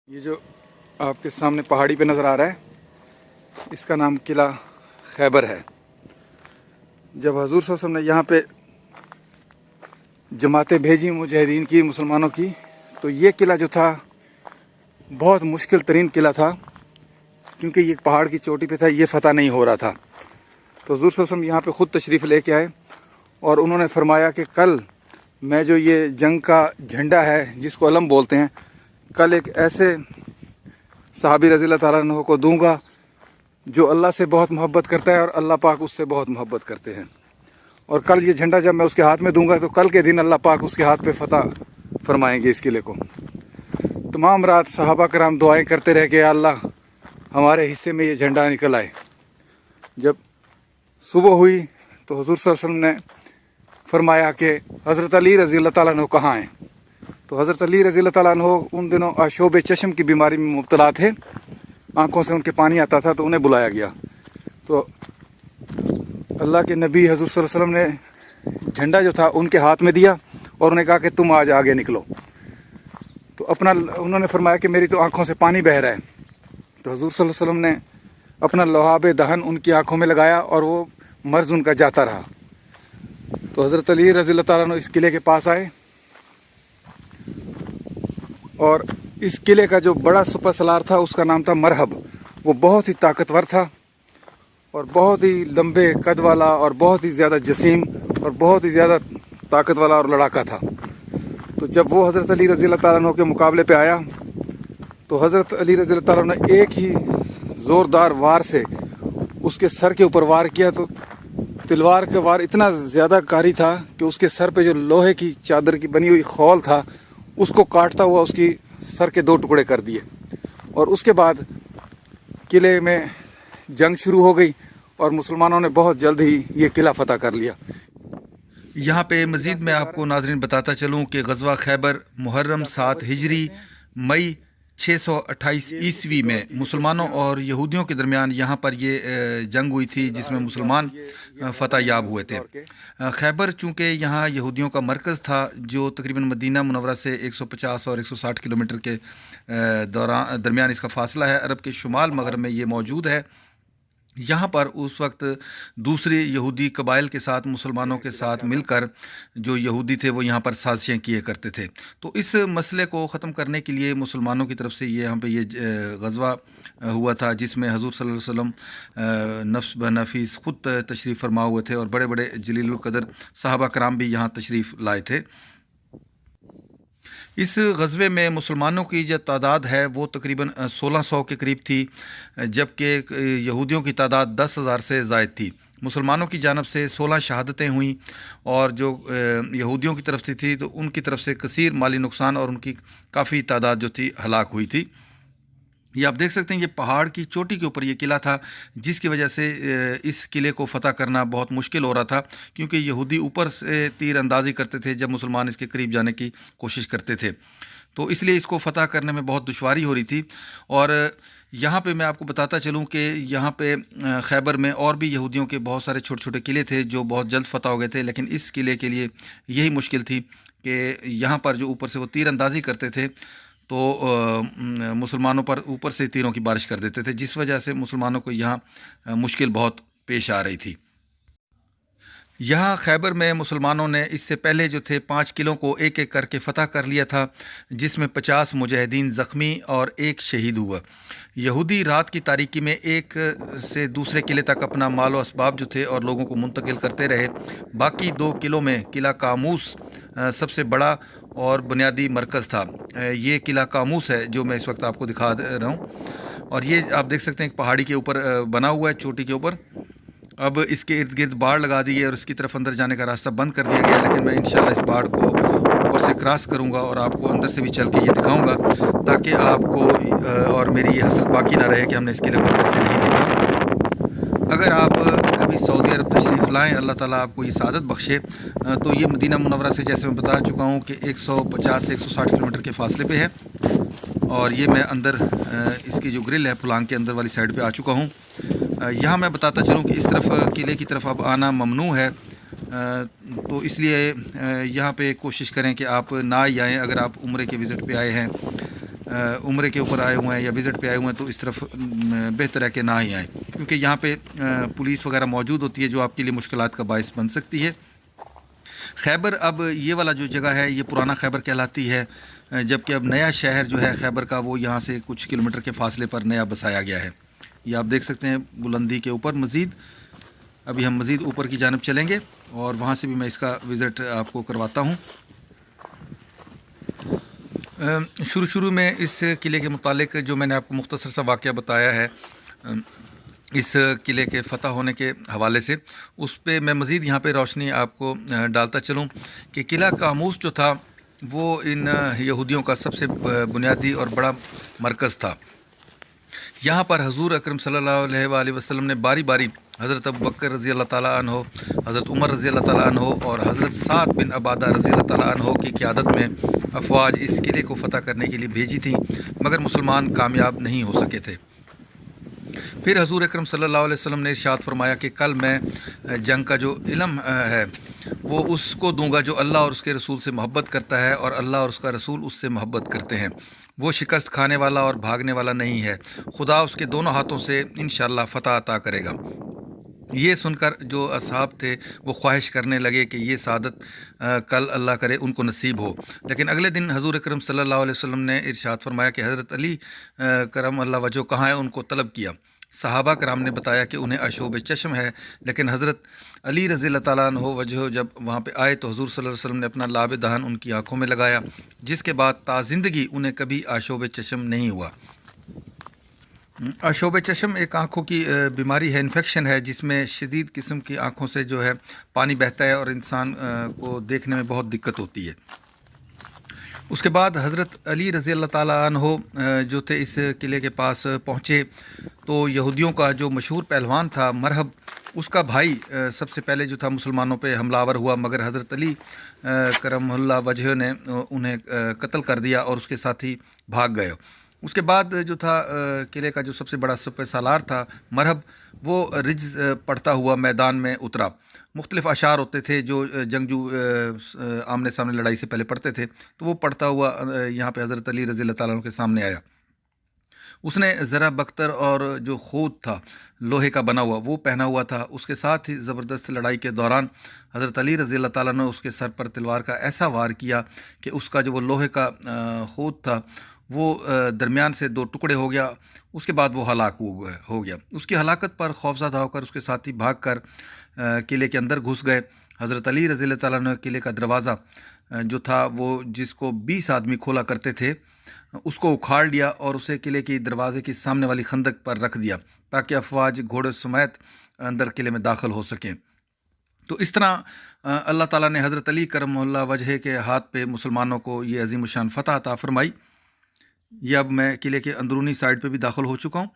یہ جو آپ کے سامنے پہاڑی پہ نظر آ رہا ہے اس کا نام قلعہ خیبر ہے۔ جب حضور صلی اللہ علیہ وسلم نے یہاں پہ جماعتیں بھیجی مجاہدین کی، مسلمانوں کی، تو یہ قلعہ جو تھا بہت مشکل ترین قلعہ تھا، کیونکہ یہ پہاڑ کی چوٹی پہ تھا، یہ فتح نہیں ہو رہا تھا۔ تو حضور صلی اللہ علیہ وسلم یہاں پہ خود تشریف لے کے آئے اور انہوں نے فرمایا کہ کل میں جو یہ جنگ کا جھنڈا ہے جس کو علم بولتے ہیں، کل ایک ایسے صحابی رضی اللہ تعالیٰ عنہ کو دوں گا جو اللہ سے بہت محبت کرتا ہے اور اللہ پاک اس سے بہت محبت کرتے ہیں، اور کل یہ جھنڈا جب میں اس کے ہاتھ میں دوں گا تو کل کے دن اللہ پاک اس کے ہاتھ پہ فتح فرمائیں گے اس قلعے کو۔ تمام رات صحابہ کرام دعائیں کرتے رہے کہ یا اللہ ہمارے حصے میں یہ جھنڈا نکل آئے۔ جب صبح ہوئی تو حضور صلی اللہ علیہ وسلم نے فرمایا کہ حضرت علی رضی اللہ تعالیٰ عنہ کہاں ہیں؟ تو حضرت علی رضی اللہ تعالیٰ عنہ ان دنوں آشوب چشم کی بیماری میں مبتلا تھے، آنکھوں سے ان کے پانی آتا تھا، تو انہیں بلایا گیا۔ تو اللہ کے نبی حضور صلی اللہ علیہ وسلم نے جھنڈا جو تھا ان کے ہاتھ میں دیا اور انہیں کہا کہ تم آج آگے نکلو۔ تو انہوں نے فرمایا کہ میری تو آنکھوں سے پانی بہہ رہا ہے۔ تو حضور صلی اللہ علیہ وسلم نے اپنا لعاب دہن ان کی آنکھوں میں لگایا اور وہ مرض ان کا جاتا رہا۔ تو حضرت علی رضی اللہ تعالیٰ عنہ اس قلعے کے پاس آئے، اور اس قلعے کا جو بڑا سپر سلار تھا اس کا نام تھا مرحب۔ وہ بہت ہی طاقتور تھا اور بہت ہی لمبے قد والا اور بہت ہی زیادہ جسیم اور بہت ہی زیادہ طاقت والا اور لڑاکا تھا۔ تو جب وہ حضرت علی رضی اللہ تعالیٰ عنہ کے مقابلے پہ آیا تو حضرت علی رضی اللہ تعالیٰ عنہ نے ایک ہی زوردار وار سے اس کے سر کے اوپر وار کیا، تو تلوار کا وار اتنا زیادہ کاری تھا کہ اس کے سر پہ جو لوہے کی چادر کی بنی ہوئی خول تھا اس کو کاٹتا ہوا اس کی سر کے 2 ٹکڑے کر دیے، اور اس کے بعد قلعے میں جنگ شروع ہو گئی اور مسلمانوں نے بہت جلد ہی یہ قلعہ فتح کر لیا۔ یہاں پہ مزید میں آپ کو ناظرین بتاتا چلوں کہ غزوہ خیبر محرم 7 ہجری مئی 628 عیسوی میں مسلمانوں اور یہودیوں کے درمیان یہاں پر یہ جنگ ہوئی تھی، جس میں مسلمان فتح یاب ہوئے تھے۔ خیبر چونکہ یہاں یہودیوں کا مرکز تھا، جو تقریباً مدینہ منورہ سے 150 اور 160 کلومیٹر کے درمیان اس کا فاصلہ ہے، عرب کے شمال مغرب میں یہ موجود ہے۔ یہاں پر اس وقت دوسرے یہودی قبائل کے ساتھ مسلمانوں کے ساتھ مل کر جو یہودی تھے وہ یہاں پر سازشیں کیے کرتے تھے۔ تو اس مسئلے کو ختم کرنے کے لیے مسلمانوں کی طرف سے یہاں پہ یہ غزوہ ہوا تھا، جس میں حضور صلی اللہ علیہ وسلم نفس بنفیس خود تشریف فرما ہوئے تھے، اور بڑے بڑے جلیل القدر صحابہ کرام بھی یہاں تشریف لائے تھے۔ اس غزوے میں مسلمانوں کی جو تعداد ہے وہ تقریباً 1600 کے قریب تھی، جبکہ یہودیوں کی تعداد 10,000 سے زائد تھی۔ مسلمانوں کی جانب سے 16 شہادتیں ہوئیں، اور جو یہودیوں کی طرف سے تھی تو ان کی طرف سے کثیر مالی نقصان اور ان کی کافی تعداد جو تھی ہلاک ہوئی تھی۔ یہ آپ دیکھ سکتے ہیں، یہ پہاڑ کی چوٹی کے اوپر یہ قلعہ تھا، جس کی وجہ سے اس قلعے کو فتح کرنا بہت مشکل ہو رہا تھا، کیونکہ یہودی اوپر سے تیر اندازی کرتے تھے جب مسلمان اس کے قریب جانے کی کوشش کرتے تھے، تو اس لیے اس کو فتح کرنے میں بہت دشواری ہو رہی تھی۔ اور یہاں پہ میں آپ کو بتاتا چلوں کہ یہاں پہ خیبر میں اور بھی یہودیوں کے بہت سارے چھوٹے چھوٹے قلعے تھے جو بہت جلد فتح ہو گئے تھے، لیکن اس قلعے کے لیے یہی مشکل تھی کہ یہاں پر جو اوپر سے وہ تیر اندازی کرتے تھے تو مسلمانوں پر اوپر سے تیروں کی بارش کر دیتے تھے، جس وجہ سے مسلمانوں کو یہاں مشکل بہت پیش آ رہی تھی۔ یہاں خیبر میں مسلمانوں نے اس سے پہلے جو تھے 5 قلعوں کو ایک ایک کر کے فتح کر لیا تھا، جس میں 50 مجاہدین زخمی اور 1 شہید ہوا۔ یہودی رات کی تاریکی میں ایک سے دوسرے قلعے تک اپنا مال و اسباب جو تھے اور لوگوں کو منتقل کرتے رہے۔ باقی 2 قلعوں میں قلعہ قاموس سب سے بڑا اور بنیادی مرکز تھا۔ یہ قلعہ قاموس ہے جو میں اس وقت آپ کو دکھا رہا ہوں، اور یہ آپ دیکھ سکتے ہیں ایک پہاڑی کے اوپر بنا ہوا ہے، چوٹی کے اوپر۔ اب اس کے ارد گرد باڑ لگا دی ہے اور اس کی طرف اندر جانے کا راستہ بند کر دیا گیا، لیکن میں انشاءاللہ اس باڑ کو اوپر سے کراس کروں گا اور آپ کو اندر سے بھی چل کے یہ دکھاؤں گا، تاکہ آپ کو اور میری یہ حسرت باقی نہ رہے کہ ہم نے اس قلعے کو اندر سے نہیں دیکھا۔ اگر آپ کبھی سعودی عرب تشریف لائیں، اللہ تعالیٰ آپ کو یہ سعادت بخشے، تو یہ مدینہ منورہ سے جیسے میں بتا چکا ہوں کہ 150 سے 160 کلومیٹر کے فاصلے پہ ہے، اور یہ میں اندر اس کی جو گرل ہے پھلانگ کے اندر والی سائڈ پہ آ چکا ہوں۔ یہاں میں بتاتا چلوں کہ اس طرف قلعے کی طرف اب آنا ممنوع ہے، تو اس لیے یہاں پہ کوشش کریں کہ آپ نہ ہی آئیں اگر آپ عمرے کے وزٹ پہ آئے ہیں۔ عمرے کے اوپر آئے ہوئے ہیں یا وزٹ پہ آئے ہوئے ہیں تو اس طرف بہتر ہے کہ نہ ہی آئیں، کیونکہ یہاں پہ پولیس وغیرہ موجود ہوتی ہے جو آپ کے لیے مشکلات کا باعث بن سکتی ہے۔ خیبر اب یہ والا جو جگہ ہے یہ پرانا خیبر کہلاتی ہے، جبکہ اب نیا شہر جو ہے خیبر کا وہ یہاں سے کچھ کلومیٹر کے فاصلے پر نیا بسایا گیا ہے۔ یہ آپ دیکھ سکتے ہیں بلندی کے اوپر مزید۔ ابھی ہم مزید اوپر کی جانب چلیں گے اور وہاں سے بھی میں اس کا وزٹ آپ کو کرواتا ہوں۔ شروع میں اس قلعے کے متعلق جو میں نے آپ کو مختصر سا واقعہ بتایا ہے اس قلعے کے فتح ہونے کے حوالے سے، اس پہ میں مزید یہاں پہ روشنی آپ کو ڈالتا چلوں کہ قلعہ قاموس جو تھا وہ ان یہودیوں کا سب سے بنیادی اور بڑا مرکز تھا۔ یہاں پر حضور اکرم صلی اللہ علیہ وآلہ وسلم نے باری باری حضرت ابوبکر رضی اللہ تعالیٰ عنہ، حضرت عمر رضی اللہ تعالیٰ عنہ اور حضرت سعد بن عبادہ رضی اللہ تعالیٰ عنہ کی قیادت میں افواج اس قلعے کو فتح کرنے کے لیے بھیجی تھیں، مگر مسلمان کامیاب نہیں ہو سکے تھے۔ پھر حضور اکرم صلی اللہ علیہ وسلم نے ارشاد فرمایا کہ کل میں جنگ کا جو علم ہے وہ اس کو دوں گا جو اللہ اور اس کے رسول سے محبت کرتا ہے، اور اللہ اور اس کا رسول اس سے محبت کرتے ہیں۔ وہ شکست کھانے والا اور بھاگنے والا نہیں ہے، خدا اس کے دونوں ہاتھوں سے انشاءاللہ فتح عطا کرے گا۔ یہ سن کر جو اصحاب تھے وہ خواہش کرنے لگے کہ یہ سعادت کل اللہ کرے ان کو نصیب ہو، لیکن اگلے دن حضور اکرم صلی اللہ علیہ وسلم نے ارشاد فرمایا کہ حضرت علی کرم اللہ وجہ کہاں ہیں، ان کو طلب کیا۔ صحابہ کرام نے بتایا کہ انہیں آشوب چشم ہے، لیکن حضرت علی رضی اللہ تعالیٰ عنہ وجہ جب وہاں پہ آئے تو حضور صلی اللہ علیہ وسلم نے اپنا لاب دہن ان کی آنکھوں میں لگایا، جس کے بعد تا زندگی انہیں کبھی آشوب چشم نہیں ہوا۔ آشوب چشم ایک آنکھوں کی بیماری ہے، انفیکشن ہے، جس میں شدید قسم کی آنکھوں سے جو ہے پانی بہتا ہے اور انسان کو دیکھنے میں بہت دقت ہوتی ہے۔ اس کے بعد حضرت علی رضی اللہ تعالیٰ عنہ جو تھے اس قلعے کے پاس پہنچے تو یہودیوں کا جو مشہور پہلوان تھا مرہب، اس کا بھائی سب سے پہلے جو تھا مسلمانوں پہ حملہ آور ہوا، مگر حضرت علی کرم اللہ وجہ نے انہیں قتل کر دیا اور اس کے ساتھی بھاگ گئے۔ اس کے بعد جو تھا قلعے کا جو سب سے بڑا سپہ سالار تھا مرہب، وہ رجز پڑھتا ہوا میدان میں اترا۔ مختلف اشعار ہوتے تھے جو جنگجو آمنے سامنے لڑائی سے پہلے پڑھتے تھے، تو وہ پڑھتا ہوا یہاں پہ حضرت علی رضی اللہ تعالیٰ عنہ کے سامنے آیا۔ اس نے ذرا بختر اور جو خود تھا لوہے کا بنا ہوا وہ پہنا ہوا تھا۔ اس کے ساتھ ہی زبردست لڑائی کے دوران حضرت علی رضی اللہ تعالیٰ نے اس کے سر پر تلوار کا ایسا وار کیا کہ اس کا جو وہ لوہے کا خود تھا وہ درمیان سے دو ٹکڑے ہو گیا۔ اس کے بعد وہ ہلاک ہو گیا۔ اس کی ہلاکت پر خوفزدہ ہو کر اس کے ساتھی بھاگ کر قلعے کے اندر گھس گئے۔ حضرت علی رضی اللہ تعالیٰ نے قلعے کا دروازہ جو تھا وہ جس کو 20 آدمی کھولا کرتے تھے اس کو اکھاڑ لیا اور اسے قلعے کی دروازے کی سامنے والی خندق پر رکھ دیا تاکہ افواج گھوڑے سمیت اندر قلعے میں داخل ہو سکیں۔ تو اس طرح اللہ تعالیٰ نے حضرت علی کرم اللہ وجہ کے ہاتھ پہ مسلمانوں کو یہ عظیم الشان فتح عطا فرمائی۔ یہ اب میں قلعے کے اندرونی سائڈ پہ بھی داخل ہو چکا ہوں۔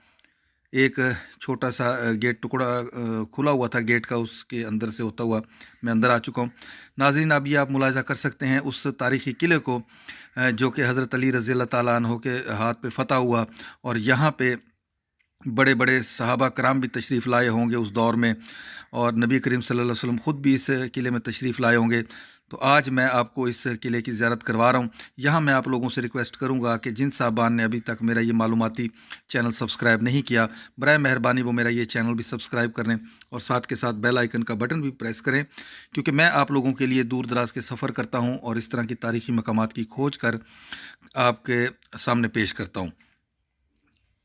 ایک چھوٹا سا گیٹ ٹکڑا کھلا ہوا تھا گیٹ کا، اس کے اندر سے ہوتا ہوا میں اندر آ چکا ہوں۔ ناظرین، اب یہ آپ ملاحظہ کر سکتے ہیں اس تاریخی قلعے کو جو کہ حضرت علی رضی اللہ تعالیٰ عنہ کے ہاتھ پہ فتح ہوا، اور یہاں پہ بڑے بڑے صحابہ کرام بھی تشریف لائے ہوں گے اس دور میں، اور نبی کریم صلی اللہ علیہ وسلم خود بھی اس قلعے میں تشریف لائے ہوں گے۔ تو آج میں آپ کو اس قلعے کی زیارت کروا رہا ہوں۔ یہاں میں آپ لوگوں سے ریکویسٹ کروں گا کہ جن صاحبان نے ابھی تک میرا یہ معلوماتی چینل سبسکرائب نہیں کیا، برائے مہربانی وہ میرا یہ چینل بھی سبسکرائب کریں اور ساتھ کے ساتھ بیل آئیکن کا بٹن بھی پریس کریں، کیونکہ میں آپ لوگوں کے لیے دور دراز کے سفر کرتا ہوں اور اس طرح کی تاریخی مقامات کی کھوج کر آپ کے سامنے پیش کرتا ہوں۔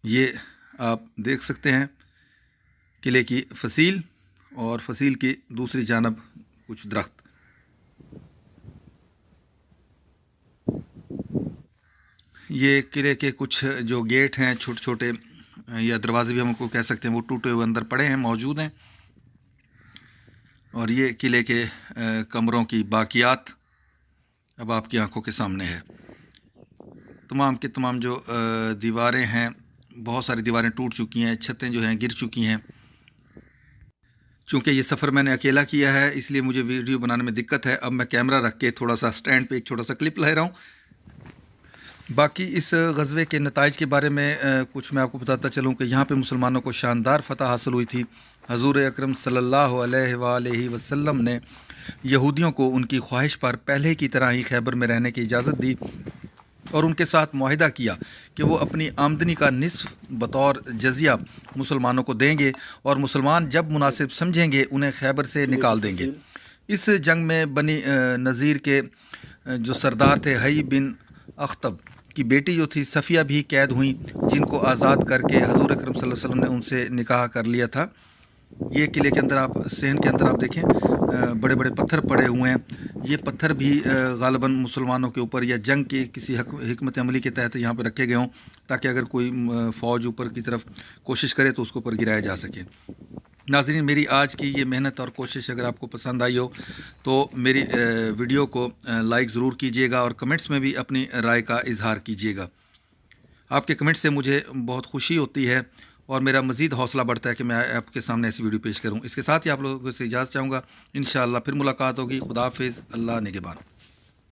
یہ آپ دیکھ سکتے ہیں قلعے کی فصیل، اور فصیل کی دوسری جانب کچھ درخت۔ یہ قلعے کے کچھ جو گیٹ ہیں چھوٹے چھوٹے یا دروازے بھی ہم کو کہہ سکتے ہیں، وہ ٹوٹے ہوئے اندر پڑے ہیں، موجود ہیں۔ اور یہ قلعے کے کمروں کی باقیات اب آپ کی آنکھوں کے سامنے ہے۔ تمام کے تمام جو دیواریں ہیں، بہت ساری دیواریں ٹوٹ چکی ہیں، چھتیں جو ہیں گر چکی ہیں۔ چونکہ یہ سفر میں نے اکیلا کیا ہے اس لیے مجھے ویڈیو بنانے میں دقت ہے۔ اب میں کیمرہ رکھ کے تھوڑا سا سٹینڈ پہ ایک چھوٹا سا کلپ لے رہا ہوں۔ باقی اس غزوے کے نتائج کے بارے میں کچھ میں آپ کو بتاتا چلوں کہ یہاں پہ مسلمانوں کو شاندار فتح حاصل ہوئی تھی۔ حضور اکرم صلی اللہ علیہ وآلہ وسلم نے یہودیوں کو ان کی خواہش پر پہلے کی طرح ہی خیبر میں رہنے کی اجازت دی، اور ان کے ساتھ معاہدہ کیا کہ وہ اپنی آمدنی کا نصف بطور جزیہ مسلمانوں کو دیں گے اور مسلمان جب مناسب سمجھیں گے انہیں خیبر سے نکال دیں گے۔ اس جنگ میں بنی نذیر کے جو سردار تھے حی بن اخطب کی بیٹی جو تھی صفیہ بھی قید ہوئیں، جن کو آزاد کر کے حضور اکرم صلی اللہ علیہ وسلم نے ان سے نکاح کر لیا تھا۔ یہ قلعے کے اندر صحن کے اندر آپ دیکھیں بڑے بڑے پتھر پڑے ہوئے ہیں، یہ پتھر بھی غالباً مسلمانوں کے اوپر یا جنگ کی کسی حکمت عملی کے تحت یہاں پہ رکھے گئے ہوں تاکہ اگر کوئی فوج اوپر کی طرف کوشش کرے تو اس کو اوپر گرایا جا سکے۔ ناظرین، میری آج کی یہ محنت اور کوشش اگر آپ کو پسند آئی ہو تو میری ویڈیو کو لائک ضرور کیجیے گا اور کمنٹس میں بھی اپنی رائے کا اظہار کیجیے گا۔ آپ کے کمنٹ سے مجھے بہت خوشی ہوتی ہے اور میرا مزید حوصلہ بڑھتا ہے کہ میں آپ کے سامنے ایسی ویڈیو پیش کروں۔ اس کے ساتھ ہی آپ لوگوں سے اجازت چاہوں گا، انشاءاللہ پھر ملاقات ہوگی۔ خدا حافظ، اللہ نگہبان۔